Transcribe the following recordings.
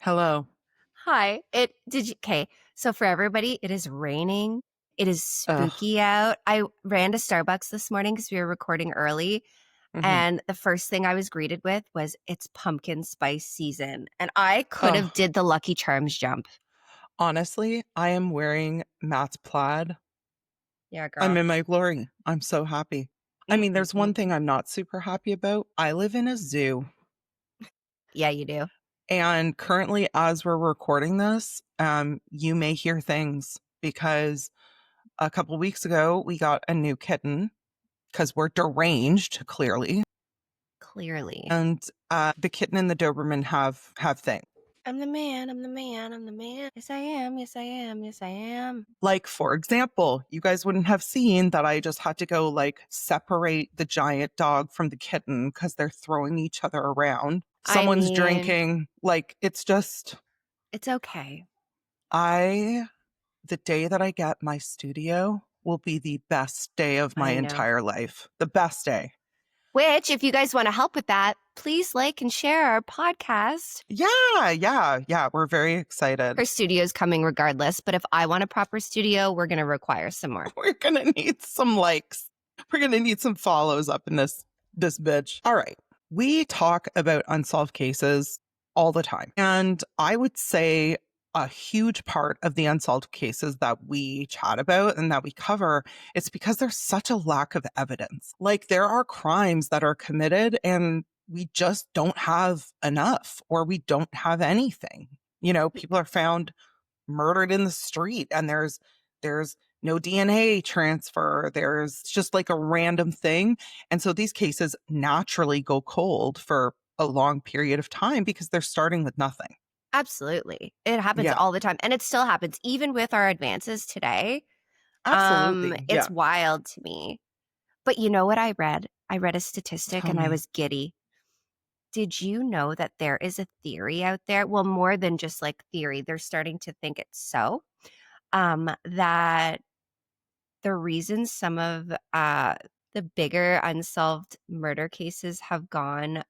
Hello. Hi. Okay. So for everybody, it is raining. It is Ugh. spooky out. I ran to Starbucks this morning because we were recording early. Hmm. And the first thing I was greeted with was it's pumpkin spice season. And I could Ugh. have did the Lucky Charms jump. Honestly, I am wearing Matt's plaid. Yeah, I'm girl. in my glory. I'm so happy. I mean, there's one Mm-mm-mm. thing I'm not super happy about. I live in a zoo. Yeah, you do. And currently, as we're recording this, you may hear things because a couple weeks ago, we got a new kitten because we're deranged, clearly. Clearly. And the kitten and the Doberman have things. I'm the man. I'm the man. I'm the man. Yes, I am. Yes, I am. Yes, I am. Like, for example, you guys wouldn't have seen that I just had to go like separate the giant dog from the kitten because they're throwing each other around. I Someone's mean, drinking. Like, it's just, it's okay. I, the day that I get my studio will be the best day of my I know. entire life. The best day. Which, if you guys want to help with that, please like and share our podcast. Yeah. We're very Her excited. studio's coming regardless, but if I want a proper studio, we're going to require some more. We're gonna need some likes. We're gonna need some follows up in this bitch. All right. We talk about unsolved cases all the time. And I would say a huge part of the unsolved cases that we chat about and that we cover, it's because there's such a lack of evidence. Like there are crimes that are committed and we just don't have enough or we don't have anything. You know, people are found murdered in the street and there's no DNA transfer. There's just like a random thing. And so these cases naturally go cold for a long period of time because they're starting with nothing. Absolutely. It happens Yeah, all the time. And it still happens, even with our advances today. absolutely. Yeah. It's wild to me. But you know what I read? I read a statistic Tell and I me. was giddy. Did you know that there is a theory out there? Well, more than just like theory, they're starting to think it's so. That the reason some of the bigger unsolved murder cases have gone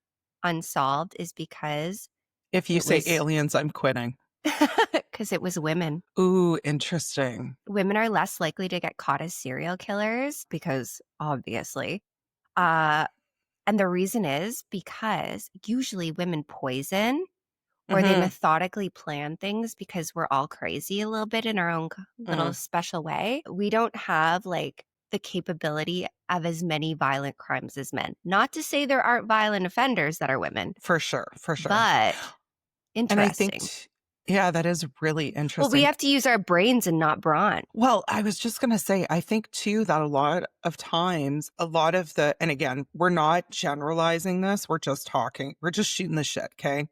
unsolved is because If you it say was aliens, I'm quitting. because it was women. Ooh, interesting. Women are less likely to get caught as serial killers because obviously. Uh, and the reason is because usually women poison or they Mm-hmm. methodically plan things because we're all crazy a little bit in our own little Mm, special way. We don't have like the capability of as many violent crimes as men. Not to say there aren't violent offenders that are women, for sure. For sure. but And I think, interesting. yeah, that is really Well, we interesting. have to use our brains and not brawn. Well, I was just going to say, I think too that a lot of times, a lot of the, and again, we're not generalizing this, we're just talking, we're just shooting the shit, okay?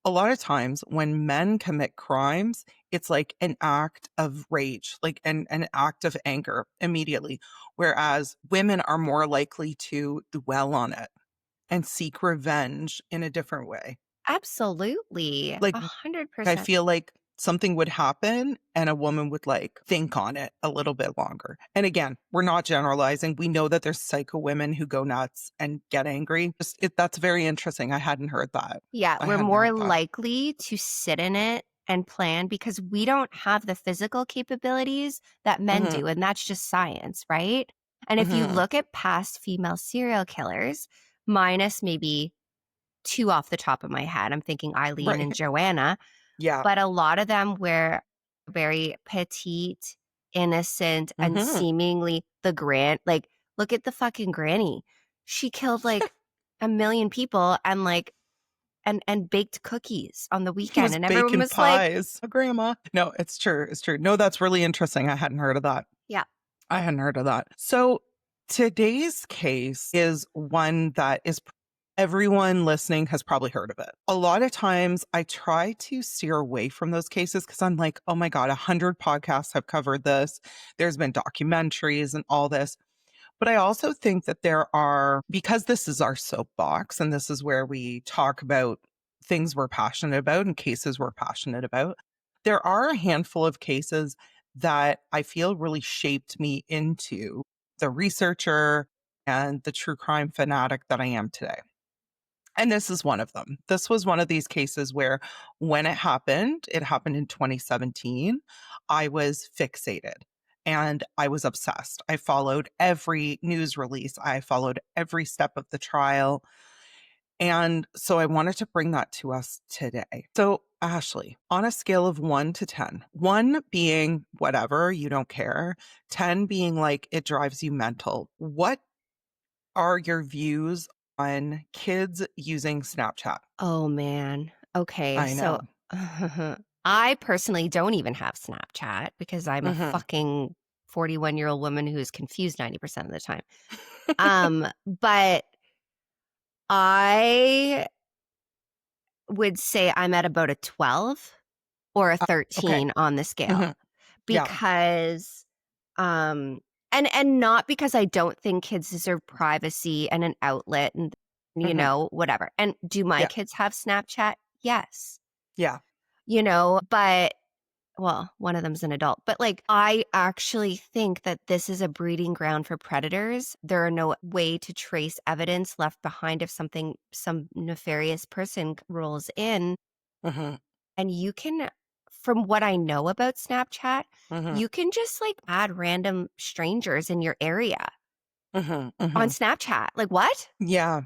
A lot of times when men commit crimes, it's like an act of rage, like an act of anger immediately. Whereas women are more likely to dwell on it and seek revenge in a different way. Absolutely. Like I 100%. feel like something would happen and a woman would like think on it a little bit longer. And again, we're not generalizing. We know that there's psycho women who go nuts and get angry. That's very interesting. I hadn't heard that. Yeah, I we're hadn't more heard that. likely to sit in it and plan because we don't have the physical capabilities that men Hmm. do. And that's just science, right? And if you Hmm. look at past female serial killers, minus maybe two off the top of my head, I'm thinking Eileen Right. and Joanna, Yeah. but a lot of them were very petite, innocent, and Hmm. seemingly like, look at the fucking granny. She killed like a million people and like and baked cookies on the He weekend. was And everyone baking was like, pies. Oh, grandma. No, it's true. It's true. No, that's really interesting. I hadn't heard of that. yeah, I hadn't heard of that. So today's case is one that is everyone listening has probably heard of it. A lot of times I try to steer away from those cases because I'm like, oh my God, 100 podcasts have covered this. There's been documentaries and all this. But I also think that there are, because this is our soapbox and this is where we talk about things we're passionate about and cases we're passionate about, there are a handful of cases that I feel really shaped me into the researcher and the true crime fanatic that I am today. And this is one of them. This was one of these cases where when it happened in 2017. I was fixated and I was obsessed. I followed every news release, I followed every step of the trial. And so I wanted to bring that to us today. So, Ashley, on a scale of 1 to 10, 1 being whatever, you don't care, 10 being like it drives you mental, what are your views on kids using Snapchat? Oh, man. Okay, I so know. I personally don't even have Snapchat because I'm a Mhm. fucking 41-year-old woman who's confused 90% of the time. But I would say I'm at about a 12 or a Okay. 13 on the scale Mhm. Yeah. because and not because I don't think kids deserve privacy and an outlet and Mhm. whatever. And do my Yeah. kids have Snapchat? Yes. Yeah. But well, one of them's an adult, but like I actually think that this is a breeding ground for predators. There are no way to trace evidence left behind if some nefarious person rolls in. Mhm. And you can, from what I know about Snapchat, Mhm. you can just like add random strangers in your area Mhm. on Mhm. Snapchat. Like, what? Yeah.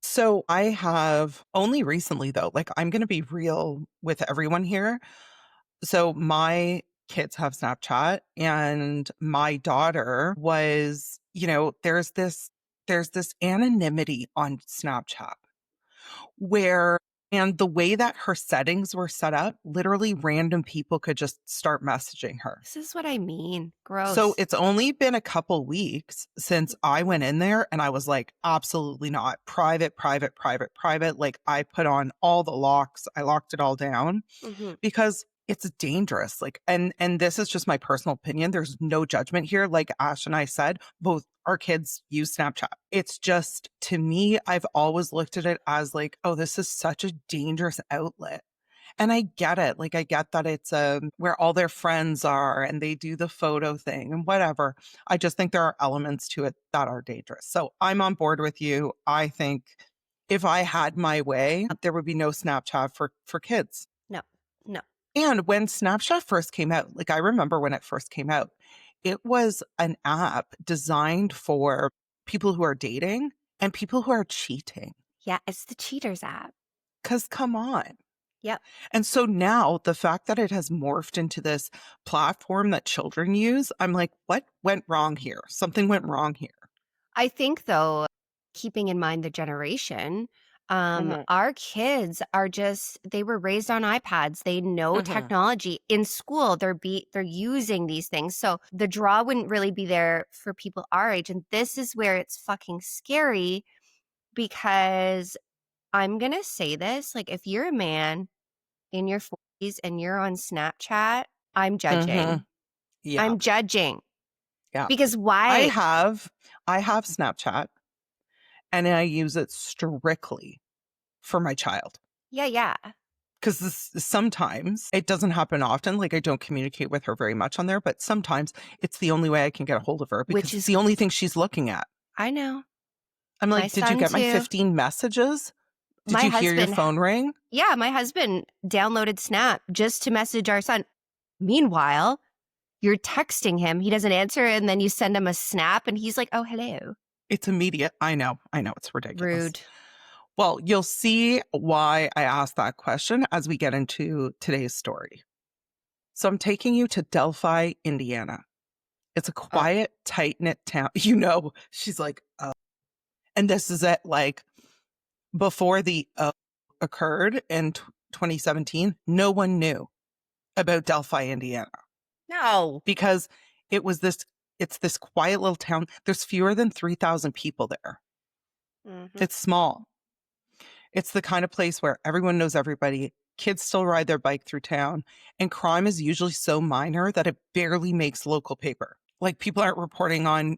So I have only recently, though, like I'm going to be real with everyone here. So my kids have Snapchat and my daughter was, there's this anonymity on Snapchat where and the way that her settings were set up, literally random people could just start messaging her. This is what I mean. So Gross. it's only been a couple weeks since I went in there and I was like, absolutely not. Private, private, private, private. Like I put on all the locks, I locked it all down Hmm. because it's dangerous. Like, and this is just my personal opinion. There's no judgment here. Like Ash and I said, both our kids use Snapchat. It's just to me, I've always looked at it as like, oh, this is such a dangerous outlet. And I get it. Like I get that it's where all their friends are and they do the photo thing and whatever. I just think there are elements to it that are dangerous. So I'm on board with you. I think if I had my way, there would be no Snapchat for kids. No, no. And when Snapchat first came out, like I remember when it first came out, it was an app designed for people who are dating and people who are cheating. Yeah, it's the Cheaters app. Cause come on. Yep. And so now the fact that it has morphed into this platform that children use, I'm like, what went wrong here? Something went wrong here. I think, though, keeping in mind the generation, Mhm. our kids are just they were raised on iPads. They know Mhm. technology. In school, they're using these things. So the draw wouldn't really be there for people our age. And this is where it's fucking scary because I'm gonna say this, like if you're a man in your 40s and you're on Snapchat, I'm Mhm. judging. Yeah. I'm judging. Yeah. Because I why? have I have Snapchat and I use it strictly for my child. Yeah, yeah. Because sometimes it doesn't happen often. Like I don't communicate with her very much on there, but sometimes it's the only way I can get a hold of her Which because it's is the only thing she's looking at. I know. I'm My like, did you son get my too. 15 messages? Did My you hear your husband phone ring? Yeah, my husband downloaded Snap just to message our son. Meanwhile, you're texting him, he doesn't answer, and then you send him a snap and he's like, "Oh, hello." It's immediate. I know. I know. It's ridiculous. Rude. Well, you'll see why I asked that question as we get into today's story. So I'm taking you to Delphi, Indiana. It's a Oh. quiet, tight knit town. She's like, oh. And this is it, like before the occurred in 2017, no one knew about Delphi, Indiana, No. because it was this, it's this quiet little town. There's fewer than 3,000 people there. Mhm. It's small. It's the kind of place where everyone knows everybody. Kids still ride their bike through town, and crime is usually so minor that it barely makes local paper. Like people aren't reporting on,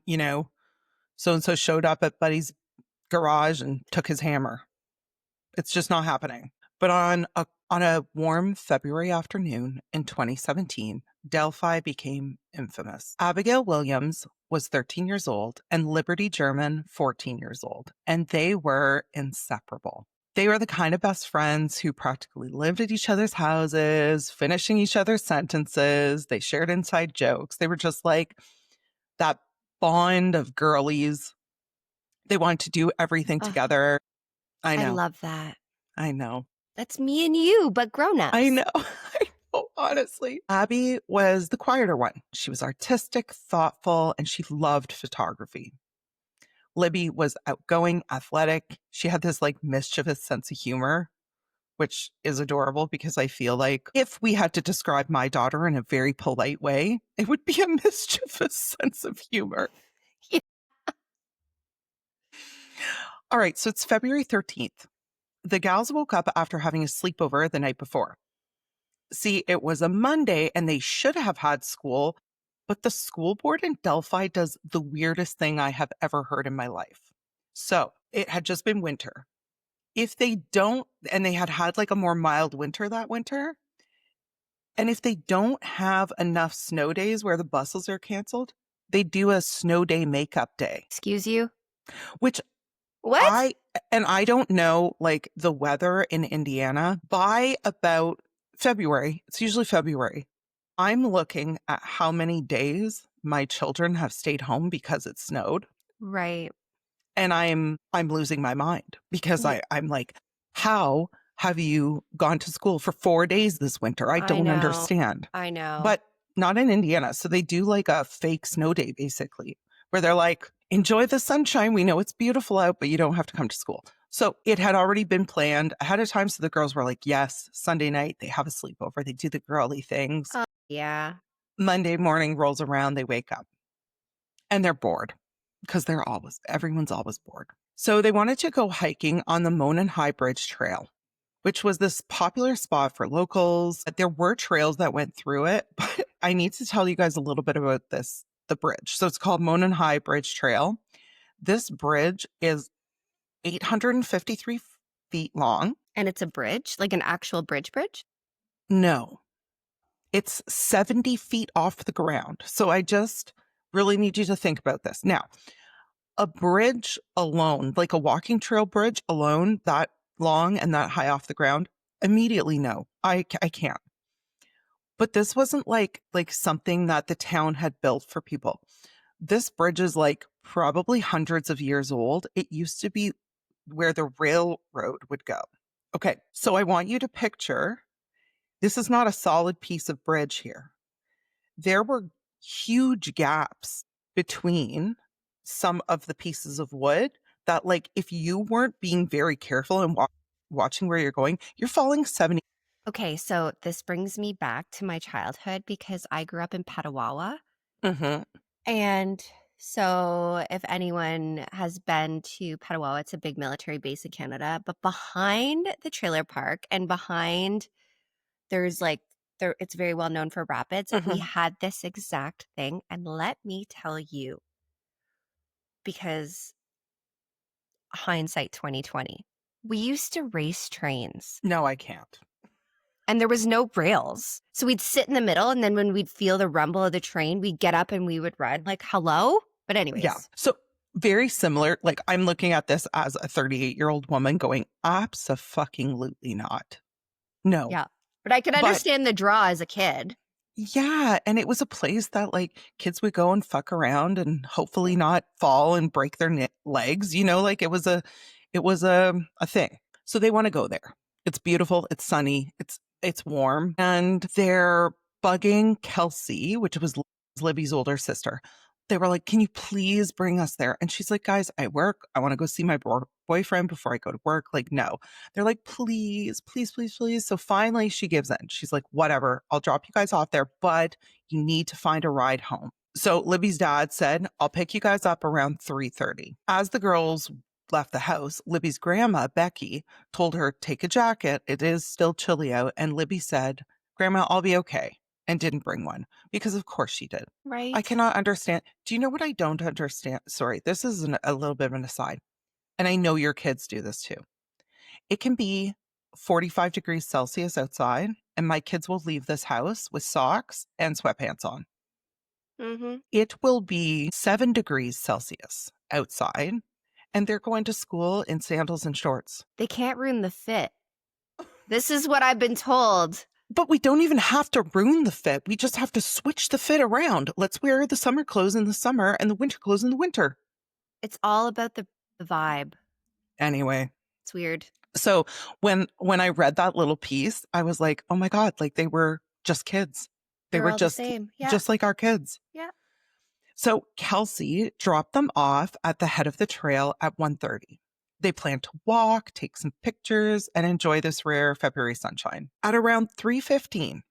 so and so showed up at Buddy's garage and took his hammer. It's just not happening. But on a warm February afternoon in 2017, Delphi became infamous. Abigail Williams was 13 years old and Liberty German 14 years old, and they were inseparable. They were the kind of best friends who practically lived at each other's houses, finishing each other's sentences. They shared inside jokes. They were just like that bond of girlies. They wanted to do everything Ugh, together. I I know. love that. I know. That's me and you, but I grown-ups. know. I know, honestly. Abby was the quieter one. She was artistic, thoughtful, and she loved photography. Libby was outgoing, athletic. She had this like mischievous sense of humor, which is adorable because I feel like if we had to describe my daughter in a very polite way, it would be a mischievous sense of humor. Yeah. All right, so it's February 13th. The gals woke up after having a sleepover the night before. See, it was a Monday and they should have had school, but the school board in Delphi does the weirdest thing I have ever heard in my life. So it had just been winter. If they don't, and they had had like a more mild winter that winter, and if they don't have enough snow days where the buses are canceled, they do a snow day makeup day, Excuse you? which What? I don't know like the weather in Indiana by about February. It's usually February. I'm looking at how many days my children have stayed home because it snowed. Right. And I'm losing my mind because Yeah, I'm like, how have you gone to school for 4 days this winter? I I don't know. understand. I know. But not in Indiana. So they do like a fake snow day basically, where they're like, enjoy the sunshine. We know it's beautiful out, but you don't have to come to school. So it had already been planned ahead of time. So the girls were like, yes, Sunday night, they have a sleepover. They do the girly things. Yeah. Monday morning rolls around, they wake up and they're bored because everyone's always bored. So they wanted to go hiking on the Monon High Bridge Trail, which was this popular spot for locals. There were trails that went through it, but I need to tell you guys a little bit about the bridge. So it's called Monon High Bridge Trail. This bridge is 853 feet long. And it's a bridge, like an actual bridge? No, it's 70 feet off the ground. So I just really need you to think about this. Now, a bridge alone, like a walking trail bridge alone, that long and that high off the ground, immediately no, I can't. But this wasn't like something that the town had built for people. This bridge is like probably hundreds of years old. It used to be where the railroad would go. Okay, so I want you to picture this is not a solid piece of bridge here. There were huge gaps between some of the pieces of wood that, like, if you weren't being very careful and watching where you're going, you're falling 70. Okay, so this brings me back to my childhood because I grew up in Petawawa. Mm-hmm. And so if anyone has been to Petawawa, it's a big military base in Canada. But behind the trailer park and behind there's like it's very well known for rapids. We Mm-hmm. had this exact thing. And let me tell you, because hindsight 2020, we used to race trains. No, I can't. And there was no rails. So we'd sit in the middle, and then when we'd feel the rumble of the train, we'd get up and we would run like, hello? But anyways. Yeah. So very similar. Like I'm looking at this as a 38-year-old woman going, abso-fucking-lutely not. No. Yeah. But I could But understand the draw as a kid. yeah, and it was a place that like kids would go and fuck around and hopefully not fall and break their legs, like it was a thing. So they want to go there. It's beautiful, it's sunny, it's warm, and they're bugging Kelsey, which was Libby's older sister. They were like, "Can you please bring us there?" And she's like, "Guys, I work. I want to go see my boyfriend before I go to work." Like, no. They're like, "Please, please, please, please." So finally she gives in. She's like, "Whatever. I'll drop you guys off there, but you need to find a ride home." So Libby's dad said, "I'll pick you guys up around 3:30." As the girls left the house, Libby's grandma, Becky, told her, "Take a jacket. It is still chilly out." And Libby said, "Grandma, I'll be okay." And didn't bring one because of course she did. I Right? cannot understand. Do you know what I don't understand? Sorry, this is a little bit of an aside. And I know your kids do this too. It can be 45 degrees Celsius outside, and my kids will leave this house with socks and sweatpants on. Mm-hmm. It will be 7 degrees Celsius outside, And they're going to school in sandals and shorts. They can't ruin the fit. This is what I've been told. But we don't even have to ruin the fit. We just have to switch the fit around. Let's wear the summer clothes in the summer and the winter clothes in the winter. It's all about the vibe. Anyway. It's weird. So when I read that little piece, I was like, oh my God, like they were just kids. They were all just the same. Yeah. just like our kids. Yeah. So Kelsey dropped them off at the head of the trail at 1:30. They planned to walk, take some pictures, and enjoy this rare February sunshine. At around 3:15,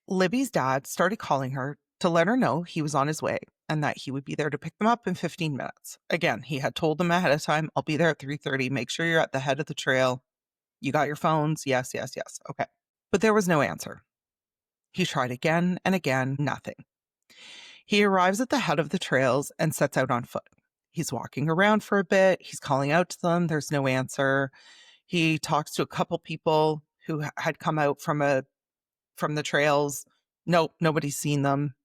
Libby's dad started calling her to let her know he was on his way and that he would be there to pick them up in 15 minutes. Again, he had told them ahead of time, I'll be there at 3:30. Make sure you're at the head of the trail. You got your phones? Yes, yes, yes. Okay. But there was no answer. He tried again and again, nothing. He arrives at the head of the trails and sets out on foot. He's walking around for a bit. He's calling out to them. There's no answer. He talks to a couple people who had come out from the trails. Nope, nobody's seen them.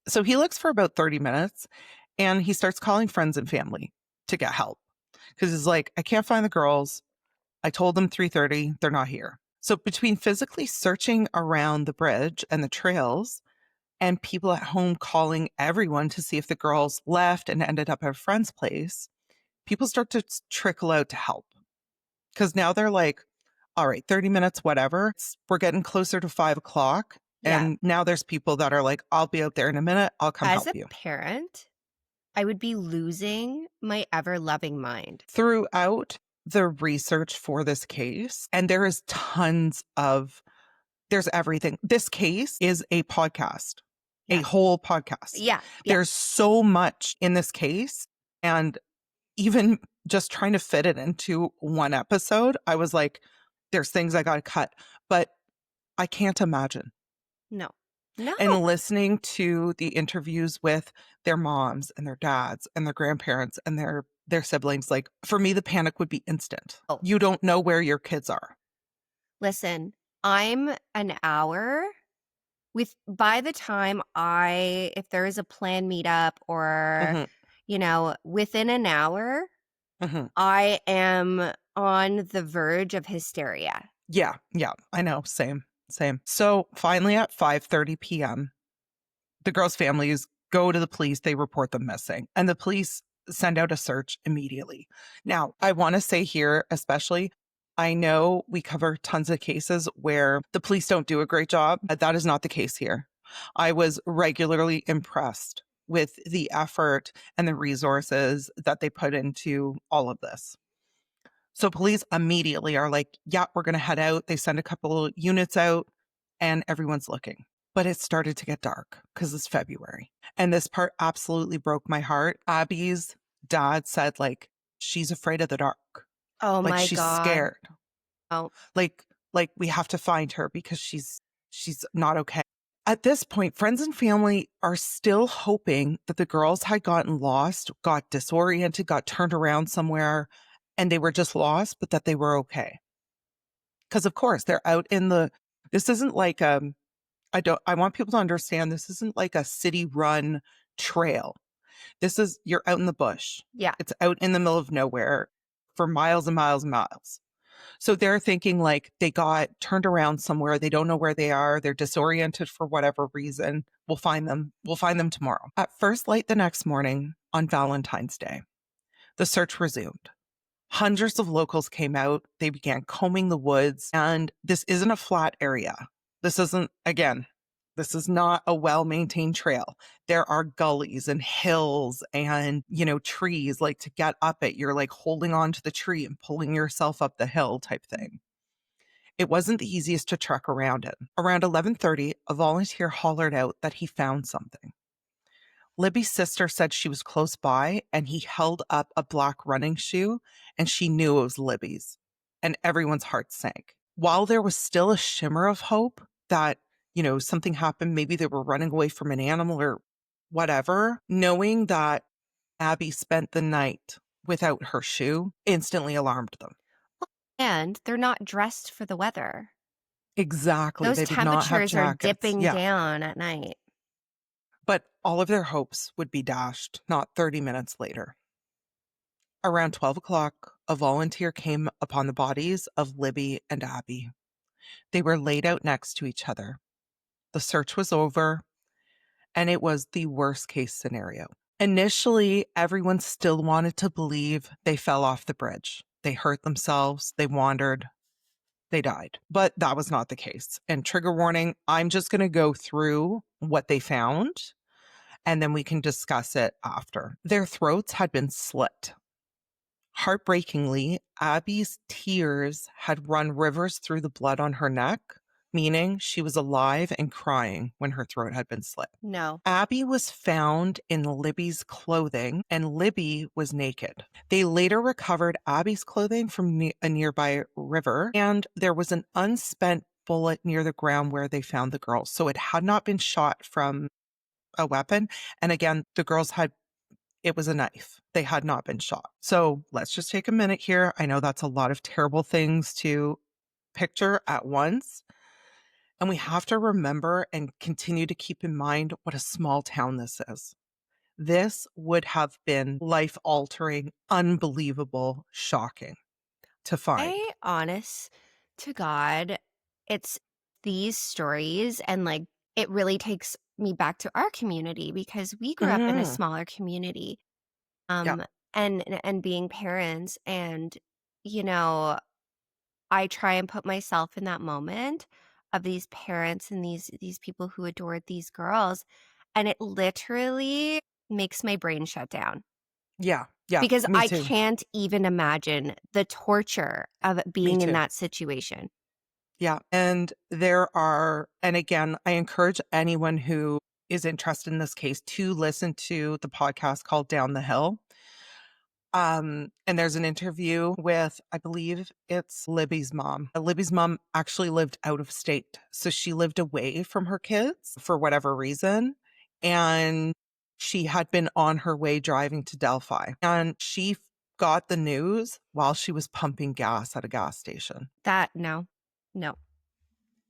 So he looks for about 30 minutes and he starts calling friends and family to get help. Because he's like, I can't find the girls. I told them 3:30. They're not here. So between physically searching around the bridge and the trails and people at home calling everyone to see if the girls left and ended up at a friend's place, people start to trickle out to help. Because now they're like, all right, 30 minutes, whatever. We're getting closer to 5 o'clock. Yeah. And now there's people that are like, I'll be out there in a minute. I'll come As help a you. parent, I would be losing my ever-loving mind. Throughout the research for this case, and there is there's everything. This case is a podcast, a whole podcast. Yeah. There's so much in this case. And even just trying to fit it into one episode, I was like, there's things I got to cut. But I can't imagine. No. And listening to the interviews with their moms and their dads and their grandparents and their siblings, like for me, the panic would be instant. Oh. You don't know where your kids are. Listen, I'm an hour by the time if there is a planned meetup or, within an hour, I am on the verge of hysteria. Yeah, I know. Same. So finally at 5:30 p.m., the girls' families go to the police. They report them missing and the police send out a search immediately. Now, I want to say here, especially, I know we cover tons of cases where the police don't do a great job. That is not the case here. I was regularly impressed with the effort and the resources that they put into all of this. So police immediately are like, yeah, we're going to head out. They send a couple units out and everyone's looking. But it started to get dark because it's February. And this part absolutely broke my heart. Abby's dad said, like, she's afraid of the dark. Oh like, my she's God. scared. Oh. Like we have to find her because she's not okay. At this point, friends and family are still hoping that the girls had gotten lost, got disoriented, got turned around somewhere, and they were just lost, but that they were okay. Because of course they're out in this isn't like, I want people to understand this isn't like a city run trail. You're out in the bush. Yeah. It's out in the middle of nowhere for miles and miles and miles. So they're thinking like they got turned around somewhere. They don't know where they are. They're disoriented for whatever reason. We'll find them. We'll find them tomorrow. At first light the next morning on Valentine's Day, the search resumed. Hundreds of locals came out. They began combing the woods. And this isn't a flat area. This is not a well-maintained trail. There are gullies and hills and, trees. Like to get up it, you're like holding on to the tree and pulling yourself up the hill type thing. It wasn't the easiest to trek around it. Around 11:30, a volunteer hollered out that he found something. Libby's sister said she was close by and he held up a black running shoe and she knew it was Libby's. And everyone's heart sank. While there was still a shimmer of hope that, something happened, maybe they were running away from an animal or whatever, knowing that Abby spent the night without her shoe instantly alarmed them. And they're not dressed for the weather. Exactly. Those they did not have temperatures are jackets. dipping Yeah. down at night. But all of their hopes would be dashed not 30 minutes later. Around 12 o'clock, a volunteer came upon the bodies of Libby and Abby. They were laid out next to each other. The search was over, and it was the worst case scenario. Initially, everyone still wanted to believe they fell off the bridge. They hurt themselves, they wandered, they died. But that was not the case. And trigger warning, I'm just going to go through what they found and then we can discuss it after. Their throats had been slit. Heartbreakingly, Abby's tears had run rivers through the blood on her neck, meaning she was alive and crying when her throat had been slit. No. Abby was found in Libby's clothing, and Libby was naked. They later recovered Abby's clothing from a nearby river, and there was an unspent bullet near the ground where they found the girls. So it had not been shot from a weapon. And again, the girls had, it was a knife. They had not been shot. So let's just take a minute here. I know that's a lot of terrible things to picture at once. And we have to remember and continue to keep in mind what a small town this is. This would have been life altering, unbelievable, shocking to find. Honest to God, it's these stories and like it really takes me back to our community because we grew up in a Mhm. smaller community. Yeah. Um and being parents and you know, I try and put myself in that moment of these parents and these people who adored these girls and it literally makes my brain shut down. Yeah. Yeah. Because Me I too. can't even imagine the torture of Me being in too. that situation. Yeah. And there are, and again, I encourage anyone who is interested in this case to listen to the podcast called Down the Hill. And there's an interview with, I believe it's Libby's mom. Libby's mom actually lived out of state. So she lived away from her kids for whatever reason. And she had been on her way driving to Delphi. And she got the news while she was pumping gas at a gas station. That no. No.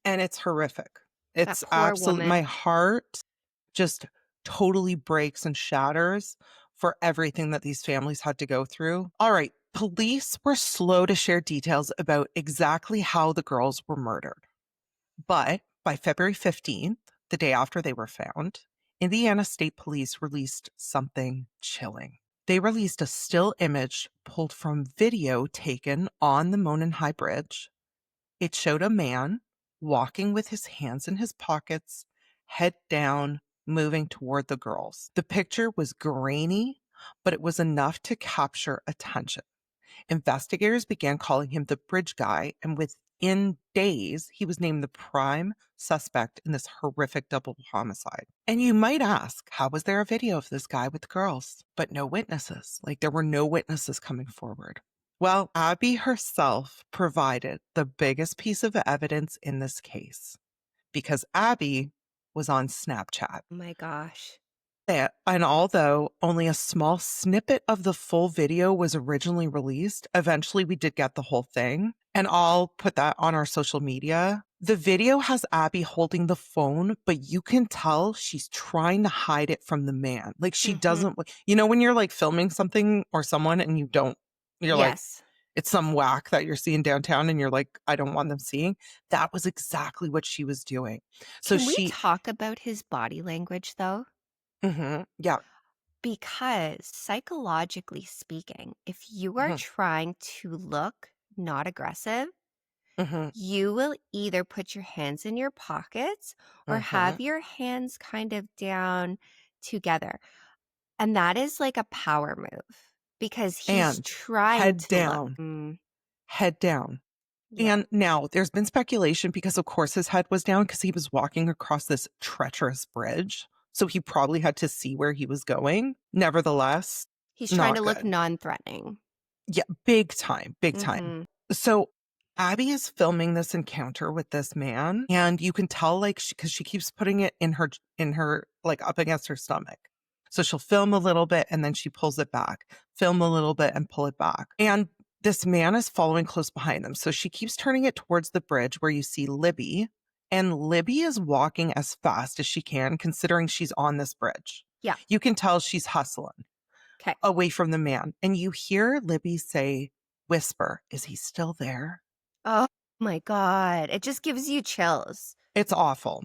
And it's horrific. That It's poor absolute, my woman. heart just totally breaks and shatters for everything that these families had to go through. All right, police were slow to share details about exactly how the girls were murdered. But by February 15th, the day after they were found, Indiana State Police released something chilling. They released a still image pulled from video taken on the Monon High Bridge. It showed a man walking with his hands in his pockets, head down, moving toward the girls. The picture was grainy, but it was enough to capture attention. Investigators began calling him the bridge guy, and within days, he was named the prime suspect in this horrific double homicide. And you might ask, how was there a video of this guy with the girls, but no witnesses? Like there were no witnesses coming forward. Well, Abby herself provided the biggest piece of evidence in this case because Abby was on Snapchat. Oh my gosh. And although only a small snippet of the full video was originally released, eventually we did get the whole thing. And I'll put that on our social media. The video has Abby holding the phone, but you can tell she's trying to hide it from the man. Like she Mhm. doesn't, when you're like filming something or someone and you don't, you're like, Yes. it's some whack that you're seeing downtown and you're like, I don't want them seeing. That was exactly what she was doing. So Can we she, talk about his body language though? yeah. Because psychologically speaking, if you are Mhm, trying to look not aggressive, mhm, you will either put your hands in your pockets or mhm. have your hands kind of down together. And that is like a power move because he's And trying head to look. down, head down. Yeah. And now there's been speculation because, of course, his head was down because he was walking across this treacherous bridge. So he probably had to see where he was going. Nevertheless, He's trying to not look good. non-threatening. Yeah, big time, big time. Mhm. So Abby is filming this encounter with this man, and you can tell, like, because she keeps putting it in her, like, up against her stomach. So she'll film a little bit and then she pulls it back, film a little bit and pull it back. And this man is following close behind them. So she keeps turning it towards the bridge where you see Libby, and Libby is walking as fast as she can, considering she's on this bridge. Yeah. You can tell she's hustling. Okay. away from the man. And you hear Libby say, whisper, is he still there? Oh my God. It just gives you chills. It's awful.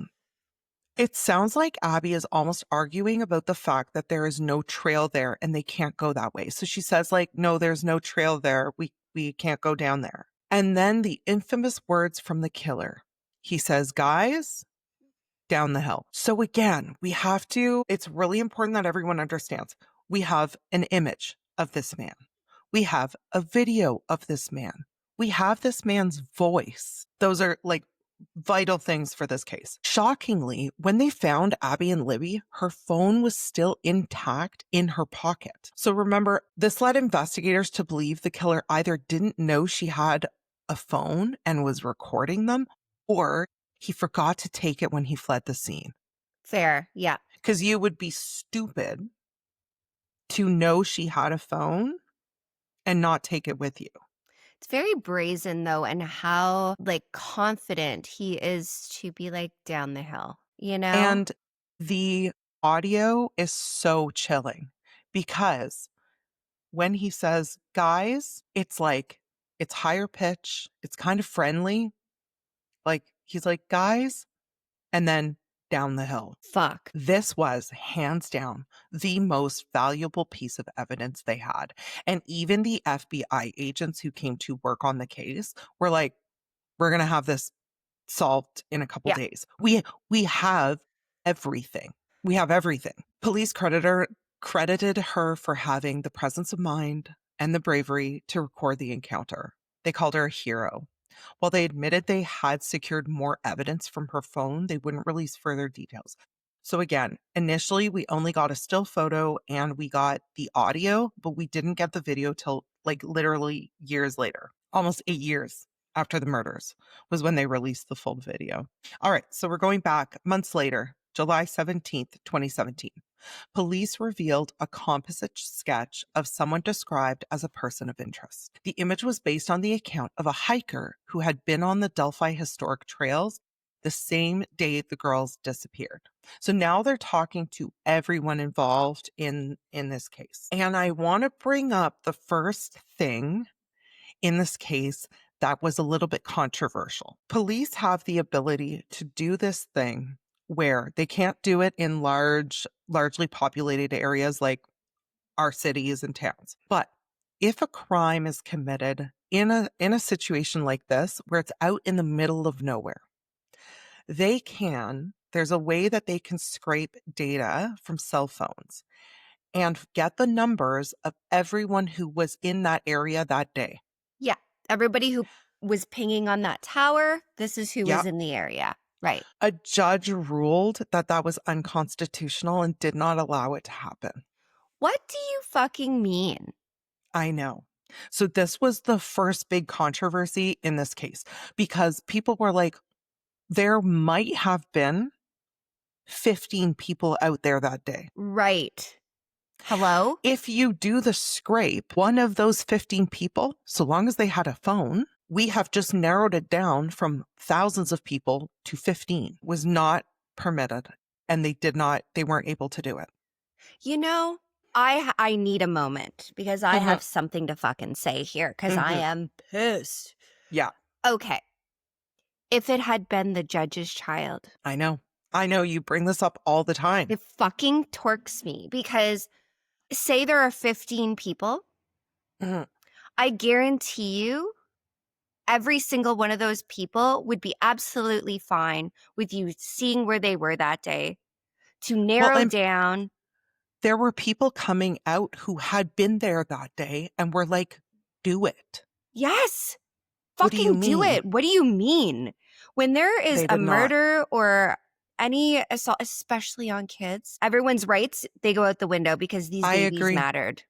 It sounds like Abby is almost arguing about the fact that there is no trail there and they can't go that way. So she says, like, no, there's no trail there. We can't go down there. And then the infamous words from the killer. He says, guys, down the hill. So again, it's really important that everyone understands. We have an image of this man. We have a video of this man. We have this man's voice. Those are like vital things for this case. Shockingly, when they found Abby and Libby, her phone was still intact in her pocket. So remember, this led investigators to believe the killer either didn't know she had a phone and was recording them, or he forgot to take it when he fled the scene. Fair. Yeah. Because you would be stupid to know she had a phone and not take it with you. It's very brazen though, and how like confident he is to be like down the hill, you know? And the audio is so chilling because when he says, guys, it's like, it's higher pitch, it's kind of friendly. Like, he's like, guys, and then down the hill. Fuck. This was hands down the most valuable piece of evidence they had. And even the FBI agents who came to work on the case were like, we're going to have this solved in a couple Yeah. days. We have everything. We have everything. Police credited her for having the presence of mind and the bravery to record the encounter. They called her a hero. While they admitted they had secured more evidence from her phone, they wouldn't release further details. So again, initially we only got a still photo and we got the audio, but we didn't get the video till like literally years later. Almost 8 years after the murders was when they released the full video. All right, so we're going back months later, July 17th, 2017. Police revealed a composite sketch of someone described as a person of interest. The image was based on the account of a hiker who had been on the Delphi historic trails the same day the girls disappeared. So now they're talking to everyone involved in this case. And I want to bring up the first thing in this case that was a little bit controversial. Police have the ability to do this thing where they can't do it in largely populated areas like our cities and towns. But if a crime is committed in a situation like this where it's out in the middle of nowhere, there's a way that they can scrape data from cell phones and get the numbers of everyone who was in that area that day. Yeah. Everybody who was pinging on that tower, this is who was Yep. in the area. Right. A judge ruled that that was unconstitutional and did not allow it to happen. What do you fucking mean? I know. So this was the first big controversy in this case because people were like, there might have been 15 people out there that day. Right. Hello? If you do the scrape, one of those 15 people, so long as they had a phone, we have just narrowed it down from thousands of people to 15, was not permitted. And they weren't able to do it. You know, I need a moment because I have something to fucking say here because I am pissed. Yeah. Okay. If it had been the judge's child, I know. You bring this up all the time. it fucking torques me because say there are 15 people, Mhm. I guarantee you every single one of those people would be absolutely fine with you seeing where they were that day to narrow and down. there were people coming out who had been there that day and were like, do it. Yes. What do you Fucking do mean? it. What do you mean? When there is They a did not. murder or any assault, especially on kids, everyone's rights, they go out the window because these I babies agree. mattered.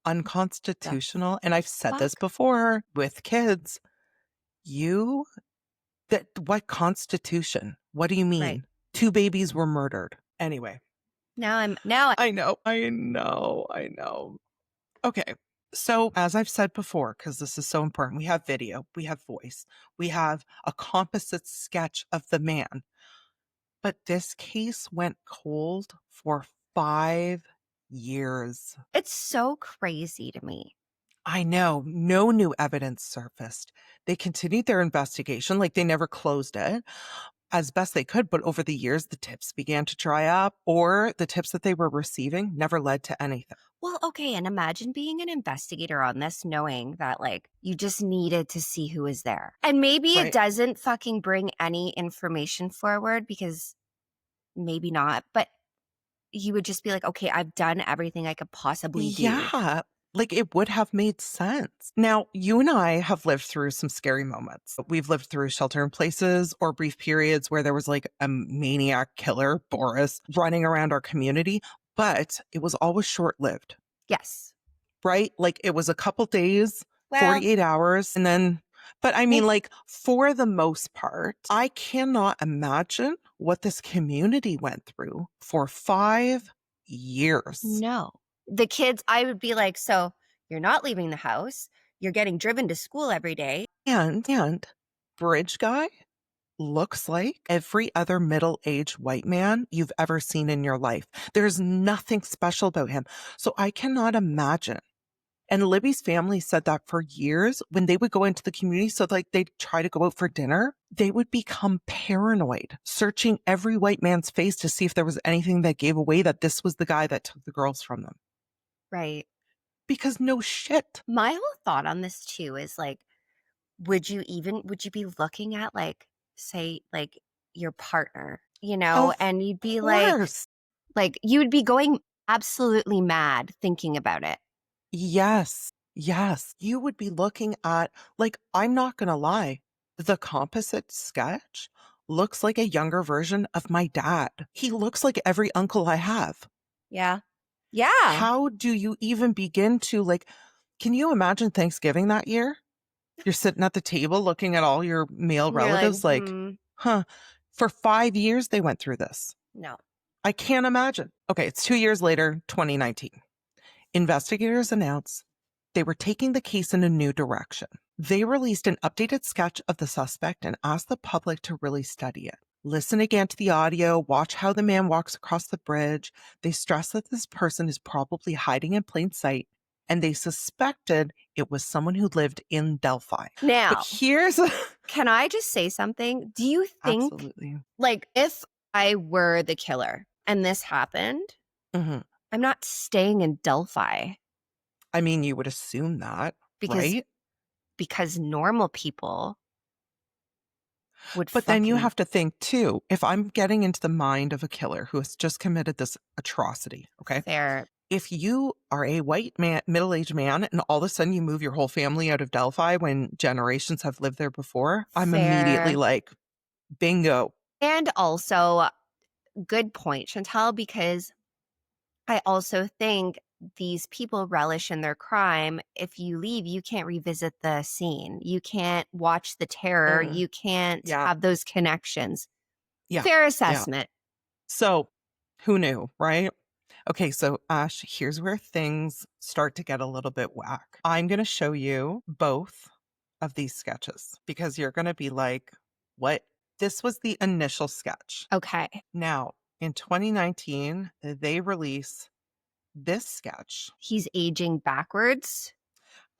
Unconstitutional. And I've said this Fuck. before with kids. What constitution? What do you mean? Right. 2 babies were murdered. Anyway. Now I know. Okay. So as I've said before, because this is so important, we have video, we have voice, we have a composite sketch of the man. But this case went cold for 5 years. It's so crazy to me. I know. No new evidence surfaced. They continued their investigation, like they never closed it as best they could. But over the years, the tips began to dry up, or the tips that they were receiving never led to anything. Well, okay, and imagine being an investigator on this, knowing that, like, you just needed to see who was there. And maybe it Right. doesn't fucking bring any information forward because maybe not, but you would just be like, okay, I've done everything I could possibly do. Yeah. Like it would have made sense. Now, you and I have lived through some scary moments. We've lived through shelter in places or brief periods where there was like a maniac killer, Boris, running around our community, but it was always short lived, Yes. right? Like it was a couple days, Well, 48 hours, and then, but I mean, maybe like for the most part, I cannot imagine what this community went through for 5 years. no. The kids, I would be like, so you're not leaving the house. You're getting driven to school every day. And Bridge Guy looks like every other middle-aged white man you've ever seen in your life. There's nothing special about him. So I cannot imagine. And Libby's family said that for years when they would go into the community, so like they'd try to go out for dinner, they would become paranoid, searching every white man's face to see if there was anything that gave away that this was the guy that took the girls from them. Right. Because no shit. My whole thought on this too is like, would you be looking at, like, say, like, your partner, Of and you'd be course. like, you would be going absolutely mad thinking about it. Yes. Yes. You would be looking at, like, I'm not going to lie, the composite sketch looks like a younger version of my dad. He looks like every uncle I have. Yeah. Yeah. How do you even begin to, like, can you imagine Thanksgiving that year? You're sitting at the table looking at all your male You're like, relatives, like, huh, for 5 years they went through this. no. I can't imagine. Okay, it's 2 years later, 2019. Investigators announced they were taking the case in a new direction. They released an updated sketch of the suspect and asked the public to really study it. Listen again to the audio, watch how the man walks across the bridge. They stressed that this person is probably hiding in plain sight, and they suspected it was someone who lived in Delphi. But Now, here's can I just say something? Do you think, absolutely. like, if I were the killer and this happened, Mhm. I'm not staying in Delphi I mean, you would assume that, because right? normal people would But then you fucking have to think too, if I'm getting into the mind of a killer who has just committed this atrocity, okay? fair. If you are a white man, middle-aged man, and all of a sudden you move your whole family out of Delphi when generations have lived there before, I'm immediately Fair. like, bingo. And also, good point, Chantal, because I also think these people relish in their crime. If you leave, you can't revisit the scene. You can't watch the terror. Mm, You can't yeah, have those connections. yeah, Fair yeah. assessment. So who knew, right? Okay, so Ash, here's where things start to get a little bit whack. I'm going to show you both of these sketches because you're going to be like, what? This was the initial sketch. Okay. Now, in 2019, they release this sketch. He's aging backwards.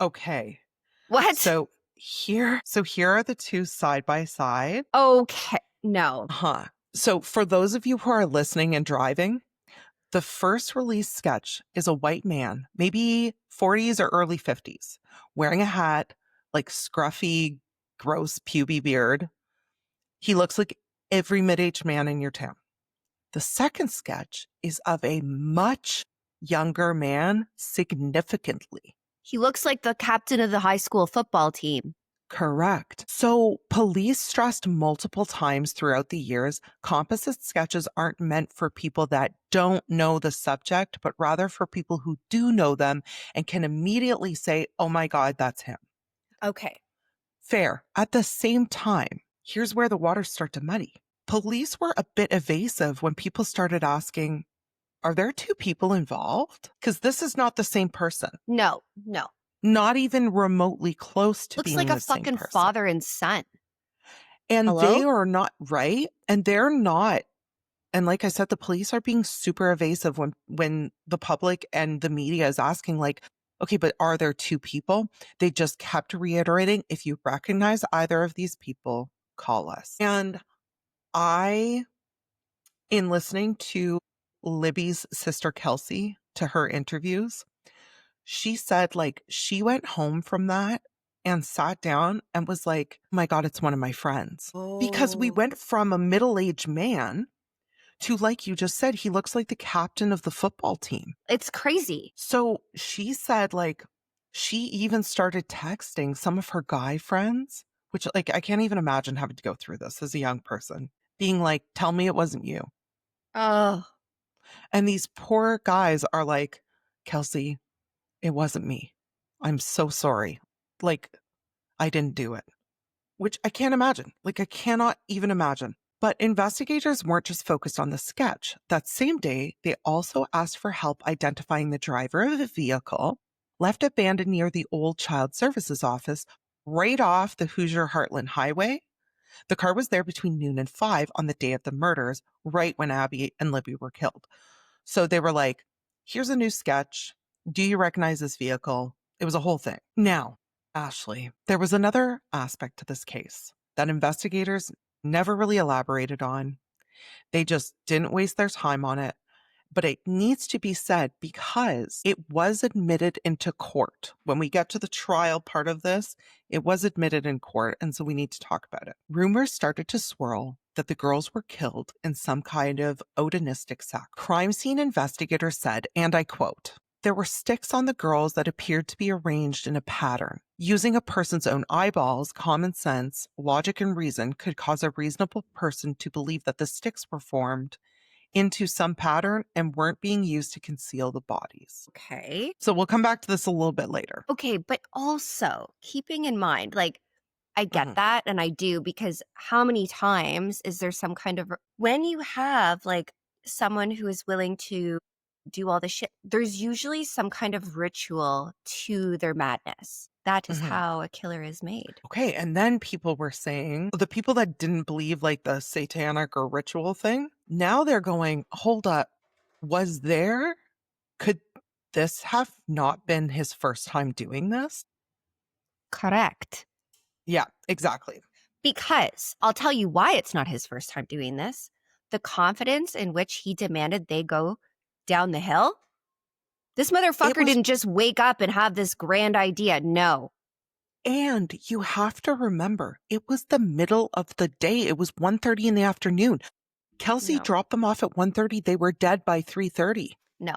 Okay. What? So here are the two side by side. Okay. No. Huh. So for those of you who are listening and driving, the first release sketch is a white man, maybe 40s or early 50s, wearing a hat, like scruffy, gross puby beard. He looks like every mid-aged man in your town. The second sketch is of a much younger man, significantly. He looks like the captain of the high school football team. Correct. So police stressed multiple times throughout the years, composite sketches aren't meant for people that don't know the subject, but rather for people who do know them and can immediately say, oh my God, that's him. Okay. Fair. At the same time, here's where the waters start to muddy. Police were a bit evasive when people started asking, are there two people involved? Because this is not the same person. No. Not even remotely close to Looks being like a the same fucking person. father and son. And Hello? they are not right. And they're not And like I said, the police are being super evasive when the public and the media is asking, like, okay, but are there two people? They just kept reiterating, if you recognize either of these people, call us. And I, in listening to Libby's sister Kelsey to her interviews, she said like she went home from that and sat down and was like, oh my God, it's one of my friends. Because we Oh. went from a middle-aged man to, like you just said, he looks like the captain of the football team. It's crazy. So she said, like, she even started texting some of her guy friends, which, like, I can't even imagine having to go through this as a young person, being like, tell me it wasn't you. Oh. And these poor guys are like, Kelsey, it wasn't me. I'm so sorry. Like, I didn't do it, which I can't imagine. Like, I cannot even imagine. But investigators weren't just focused on the sketch. That same day, they also asked for help identifying the driver of a vehicle left abandoned near the old Child Services office right off the Hoosier Heartland Highway. The car was there between noon and 5 on the day of the murders, right when Abby and Libby were killed. So they were like, here's a new sketch. Do you recognize this vehicle? It was a whole thing. Now, Ashley, there was another aspect to this case that investigators never really elaborated on. They just didn't waste their time on it. But it needs to be said because it was admitted into court. When we get to the trial part of this, it was admitted in court. And so we need to talk about it. Rumors started to swirl that the girls were killed in some kind of odonistic sack. Crime scene investigators said, and I quote, there were sticks on the girls that appeared to be arranged in a pattern. Using a person's own eyeballs, common sense, logic, and reason could cause a reasonable person to believe that the sticks were formed into some pattern and weren't being used to conceal the bodies. Okay. So we'll come back to this a little bit later. Okay, but also keeping in mind, like, I get Mhm. that, and I do, because how many times is there some kind of when you have, like, someone who is willing to do all this shit, there's usually some kind of ritual to their madness. That is Mhm. how a killer is made. Okay, and then people were saying, the people that didn't believe like the satanic or ritual thing, now they're going, hold up, could this have not been his first time doing this? Correct. Yeah, exactly. Because I'll tell you why it's not his first time doing this. The confidence in which he demanded they go down the hill. This It motherfucker was, didn't just wake up and have this grand idea. No. and you have to remember, it was the middle of the day. It was 1:30 in the afternoon. Kelsey No. dropped them off at 1:30. They were dead by 3:30. No.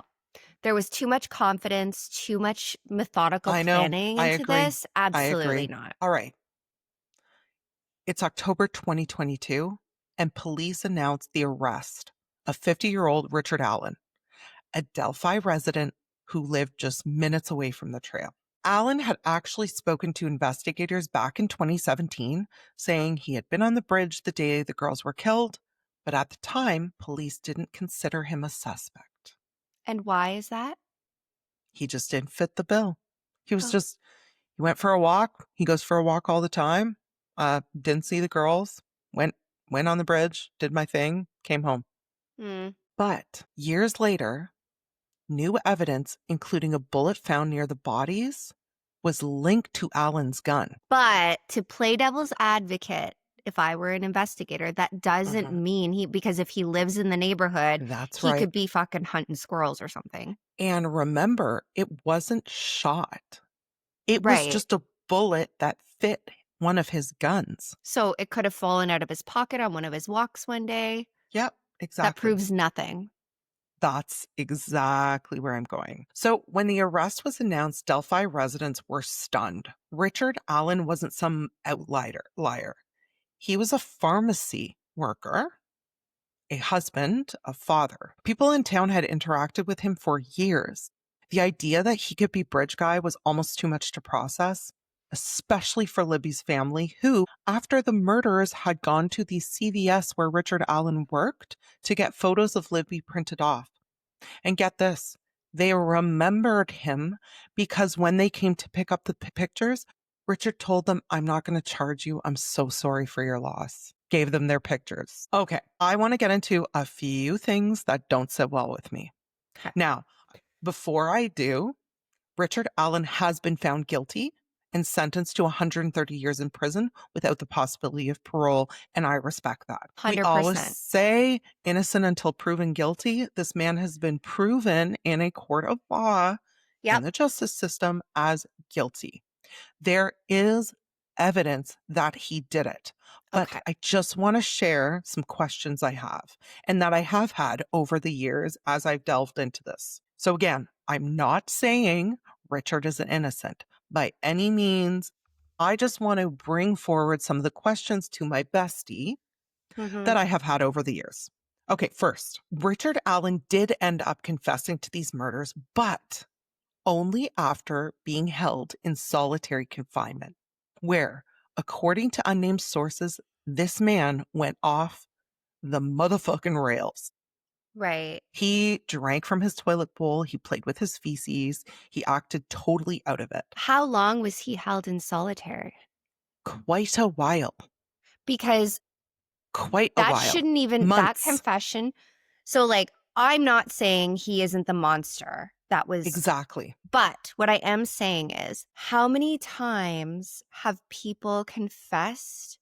There was too much confidence, too much methodical I know. planning I into agree. this. I Absolutely agree. not. All right. It's October 2022, and police announced the arrest of 50-year-old Richard Allen, a Delphi resident who lived just minutes away from the trail. Allen had actually spoken to investigators back in 2017, saying he had been on the bridge the day the girls were killed, but at the time, police didn't consider him a suspect. And why is that? He just didn't fit the bill. He was Oh. just, he went for a walk. He goes for a walk all the time. Didn't see the girls. Went on the bridge, did my thing, came home. Hmm. But years later, new evidence, including a bullet found near the bodies, was linked to Allen's gun. But to play devil's advocate, if I were an investigator, that doesn't Mhm. mean because if he lives in the neighborhood, That's he right. could be fucking hunting squirrels or something. And remember, it wasn't shot. It was Right. just a bullet that fit one of his guns. So it could have fallen out of his pocket on one of his walks one day. Yep, That exactly. proves nothing. That's exactly where I'm going. So, when the arrest was announced, Delphi residents were stunned. Richard Allen wasn't some outlier liar. He was a pharmacy worker, a husband, a father. People in town had interacted with him for years. The idea that he could be bridge guy was almost too much to process, especially for Libby's family, who, after the murders, had gone to the CVS where Richard Allen worked to get photos of Libby printed off. And get this, they remembered him because when they came to pick up the pictures, Richard told them, I'm not going to charge you. I'm so sorry for your loss. gave them their pictures. Okay, I want to get into a few things that don't sit well with me. Okay. Now, before I do, Richard Allen has been found guilty and sentenced to 130 years in prison without the possibility of parole, and I respect that. We always 100%. say innocent until proven guilty. This man has been proven in a court of law in Yep. the justice system as guilty. There is evidence that he did it. But Okay. I just want to share some questions I have and that I have had over the years as I've delved into this. So, again, I'm not saying Richard is innocent by any means. I just want to bring forward some of the questions to my bestie Mm-hmm. that I have had over the years. Okay, first, Richard Allen did end up confessing to these murders, but only after being held in solitary confinement, where, according to unnamed sources, this man went off the motherfucking rails. Right. He drank from his toilet bowl, he played with his feces, he acted totally out of it. How long was he held in solitary? Quite a while. Because Quite a that while. shouldn't even, that Months. confession. So, like, I'm not saying he isn't the monster that was, Exactly. but what I am saying is, how many times have people confessed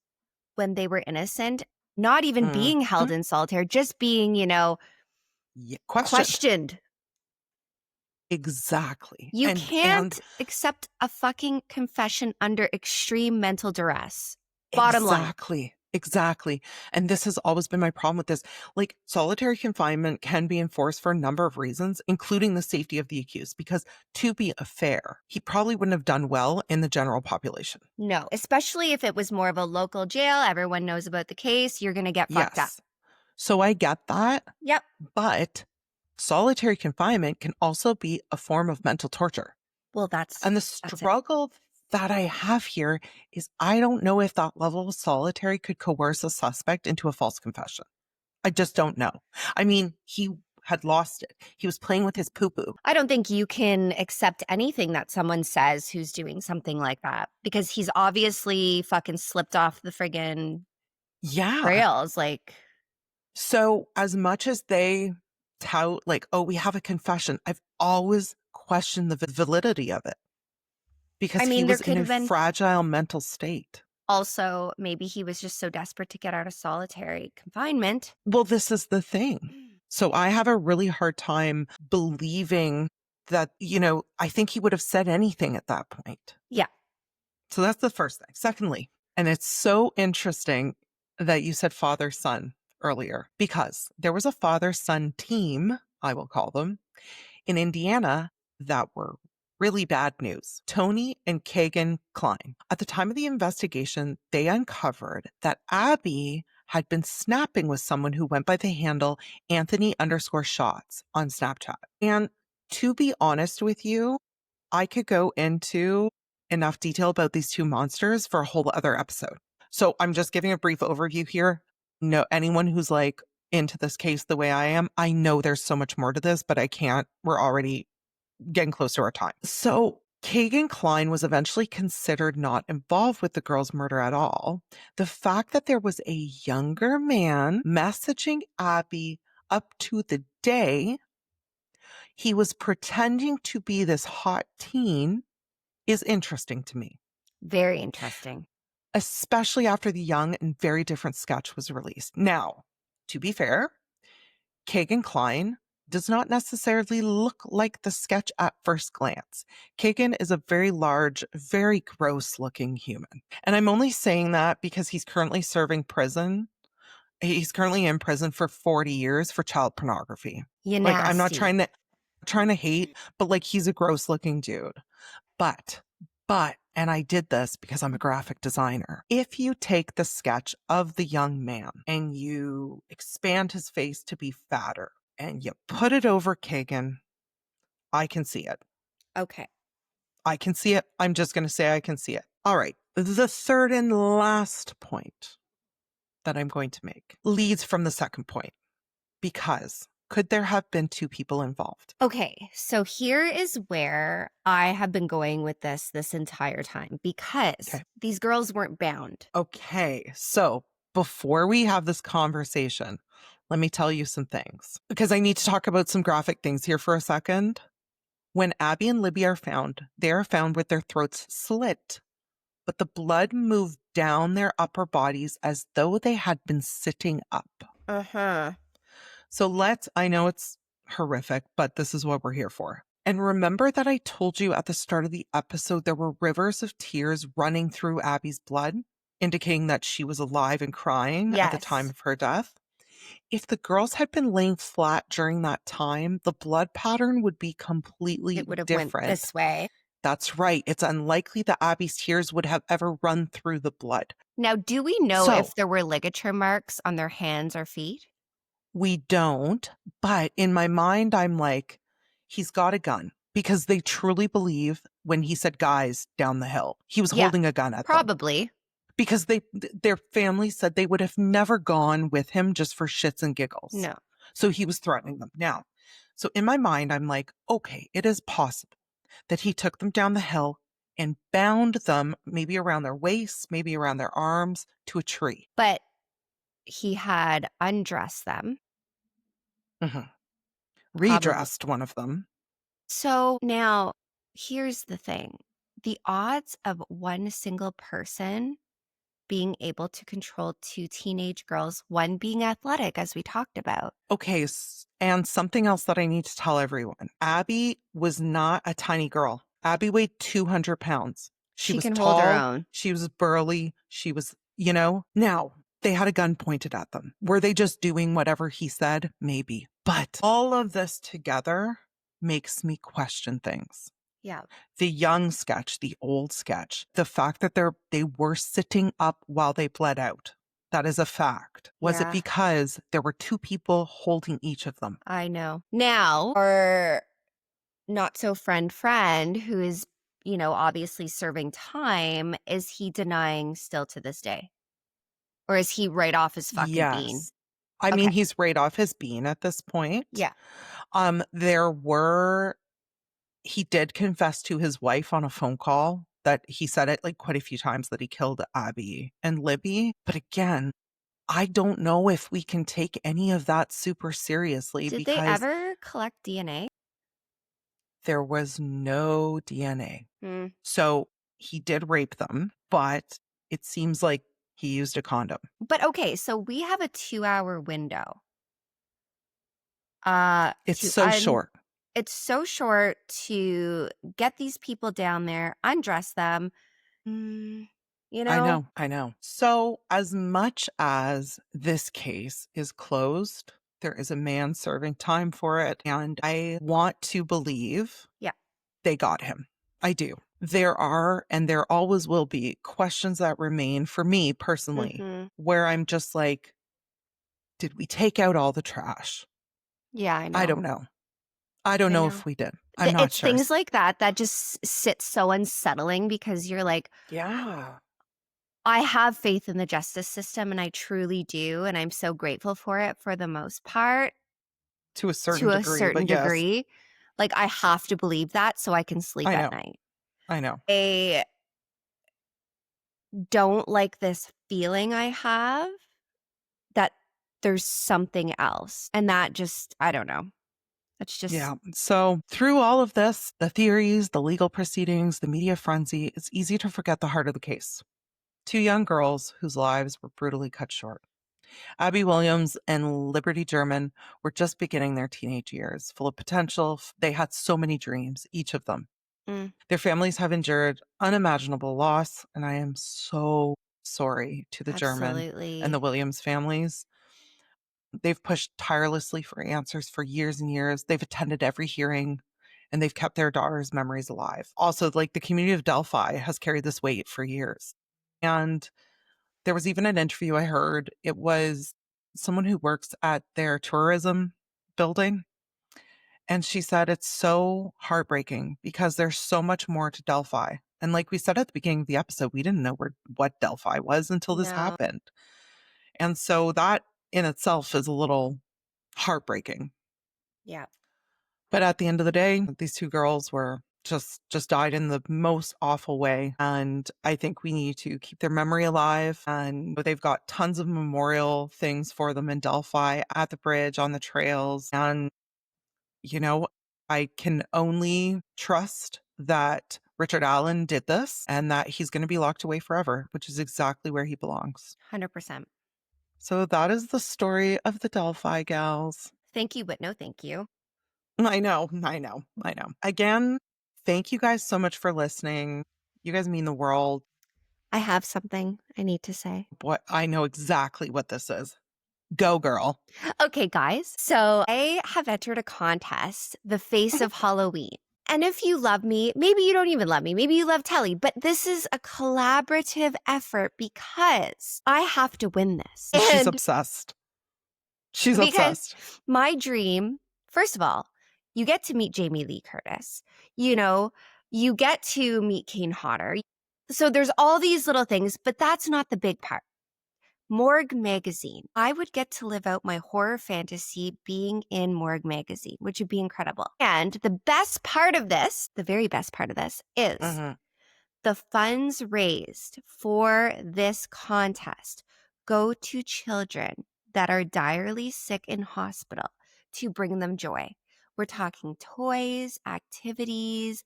when they were innocent, not even being held Mhm. in solitary, just being, Yeah, questioned? Exactly. You And can't accept a fucking confession under extreme mental duress. Bottom line. Exactly. And this has always been my problem with this. Like, solitary confinement can be enforced for a number of reasons, including the safety of the accused, because to be fair, he probably wouldn't have done well in the general population. No, especially if it was more of a local jail, everyone knows about the case, you're going to get fucked up. Yes. So I get that. Yep. But solitary confinement can also be a form of mental torture. Well, that's And the it. struggle that I have here is I don't know if that level of solitary could coerce a suspect into a false confession. I just don't know. I mean, he had lost it. He was playing with his poo-poo. I don't think you can accept anything that someone says who's doing something like that because he's obviously fucking slipped off the friggin' Yeah. rails. Like, So as much as they tout like, oh, we have a confession, I've always questioned the validity of it because I he mean, there was in could a have been fragile mental state. also maybe he was just so desperate to get out of solitary confinement. Well, this is the thing. So I have a really hard time believing that, I think he would have said anything at that point. Yeah. So that's the first thing. Secondly, and it's so interesting that you said father-son earlier, because there was a father-son team, I will call them, in Indiana that were really bad news. Tony and Kagan Klein. At the time of the investigation, they uncovered that Abby had been snapping with someone who went by the handle Anthony_shots on Snapchat. And to be honest with you, I could go into enough detail about these two monsters for a whole other episode. So I'm just giving a brief overview here. No, anyone who's like into this case the way I am, I know there's so much more to this, but I can't. We're already getting close to our time. So Kagan Klein was eventually considered not involved with the girl's murder at all. The fact that there was a younger man messaging Abby up to the day he was pretending to be this hot teen is interesting to me, Very interesting. especially after the young and very different sketch was released. Now, to be fair, Kagan Klein does not necessarily look like the sketch at first glance. Kagan is a very large, very gross looking human. And I'm only saying that because he's currently serving prison. He's currently in prison for 40 years for child pornography. You Like, I'm not nasty. trying to hate, but like he's a gross looking dude. But, and I did this because I'm a graphic designer. If you take the sketch of the young man and you expand his face to be fatter and you put it over Kagan, I can see it. Okay. I can see it. I'm just going to say I can see it. All right. The third and last point that I'm going to make leads from the second point because could there have been two people involved? Okay, so here is where I have been going with this entire time because Okay. these girls weren't bound. Okay, so before we have this conversation, let me tell you some things because I need to talk about some graphic things here for a second. When Abby and Libby are found, they are found with their throats slit, but the blood moved down their upper bodies as though they had been sitting up. Uh-huh. So I know it's horrific, but this is what we're here for. And remember that I told you at the start of the episode there were rivers of tears running through Abby's blood, indicating that she was alive and crying at the time Yes. of her death? If the girls had been laying flat during that time, the blood pattern would be completely It would have went different. this way. That's right. It's unlikely that Abby's tears would have ever run through the blood. Now, do we know So if there were ligature marks on their hands or feet? we don't, but in my mind, I'm like, he's got a gun because they truly believe when he said guys down the hill, he was Yeah, holding a gun at them probably. because their family said they would have never gone with him just for shits and giggles. No. So he was threatening them. Now, so in my mind, I'm like, okay, it is possible that he took them down the hill and bound them maybe around their waists, maybe around their arms to a tree. But he had undressed them. Mhm. Probably. Redressed one of them. So now, here's the thing. The odds of one single person being able to control two teenage girls, one being athletic, as we talked about. Okay, and something else that I need to tell everyone. Abby was not a tiny girl. Abby weighed 200 pounds. She She was can hold her tall. own. She was burly. She was, now they had a gun pointed at them. Were they just doing whatever he said? Maybe. But all of this together makes me question things. Yeah. The young sketch, the old sketch, the fact that they were sitting up while they bled out. That is a fact. Was it Yeah. because there were two people holding each of them? I know. Now, our not so friend who is, obviously serving time, is he denying still to this day? Or is he right off his fucking bean? Yes. I Okay. mean, he's right off his bean at this point. Yeah. There were he did confess to his wife on a phone call that he said it like quite a few times that he killed Abby and Libby. But again, I don't know if we can take any of that super seriously Did they because ever collect DNA? there was no DNA. Hmm. So he did rape them, but it seems like he used a condom. But okay, so we have a 2-hour window. It's to so short. It's so short to get these people down there, undress them. I know. So, as much as this case is closed, there is a man serving time for it. And I want to believe Yeah. they got him. I do. There are, and there always will be, questions that remain for me personally, Mhm. where I'm just like, did we take out all the trash? Yeah, I know. I don't know. I don't I know know. if we did. I'm not It's sure. things like that that just sit so unsettling because you're like, Yeah. I have faith in the justice system and I truly do. And I'm so grateful for it for the most part, To a certain to a degree, certain but yes, degree. Like, I have to believe that so I can sleep I at know. night. I know. I don't like this feeling I have that there's something else. And that just, I don't know. It's just, Yeah. So, through all of this, the theories, the legal proceedings, the media frenzy, it's easy to forget the heart of the case. Two young girls whose lives were brutally cut short. Abby Williams and Liberty German were just beginning their teenage years, full of potential. They had so many dreams, each of them. Mm. Their families have endured unimaginable loss, and I am so sorry to the German and the absolutely. Williams families. They've pushed tirelessly for answers for years and years. They've attended every hearing and they've kept their daughter's memories alive. Also, like the community of Delphi has carried this weight for years. And there was even an interview I heard. It was someone who works at their tourism building. And she said it's so heartbreaking because there's so much more to Delphi. And like we said at the beginning of the episode, we didn't know what Delphi was until this No. happened. And so that in itself is a little heartbreaking. Yeah. But at the end of the day, these two girls were just died in the most awful way. And I think we need to keep their memory alive. And they've got tons of memorial things for them in Delphi, at the bridge, on the trails. And, you know, I can only trust that Richard Allen did this and that he's going to be locked away forever, which is exactly where he belongs. 100%. So that is the story of the Delphi gals. Thank you, but no thank you. I know. Again, thank you guys so much for listening. You guys mean the world. I have something I need to say. What I know exactly what this is. Go, girl. Okay, guys. So I have entered a contest, The Face of Halloween. And if you love me, maybe you don't even love me, maybe you love Telly, but this is a collaborative effort because I have to win this. She's And obsessed. She's because obsessed. my dream, first of all, you get to meet Jamie Lee Curtis. You know, you get to meet Kane Hodder. So there's all these little things, but that's not the big part. Morgue Magazine. I would get to live out my horror fantasy being in Morgue Magazine, which would be incredible. And the best part of this, the very best part of this is the funds raised for this contest go to children that are direly sick in hospital to bring them joy. We're talking toys, activities,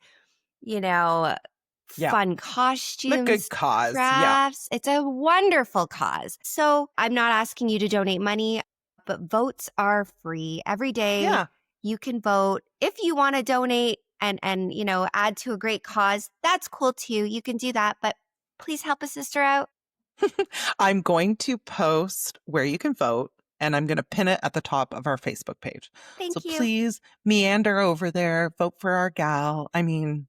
fun costumes, The good cause. crafts. It's a wonderful cause. So I'm not asking you to donate money, but votes are free. Every day you can vote. If you want to donate and add to a great cause, that's cool too. You can do that, but please help a sister out. I'm going to post where you can vote, and I'm going to pin it at the top of our Facebook page. Thank you. So please meander over there, vote for our gal. I mean,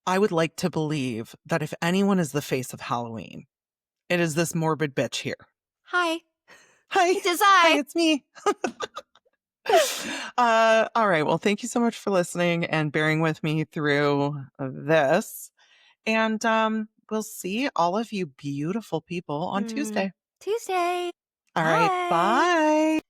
I would like to believe that if anyone is the face of Halloween, it is this morbid bitch here. Hi. Hi. It is I. Hi, it's me. All right. Well, thank you so much for listening and bearing with me through this. And we'll see all of you beautiful people on Tuesday. Tuesday. All right. Bye.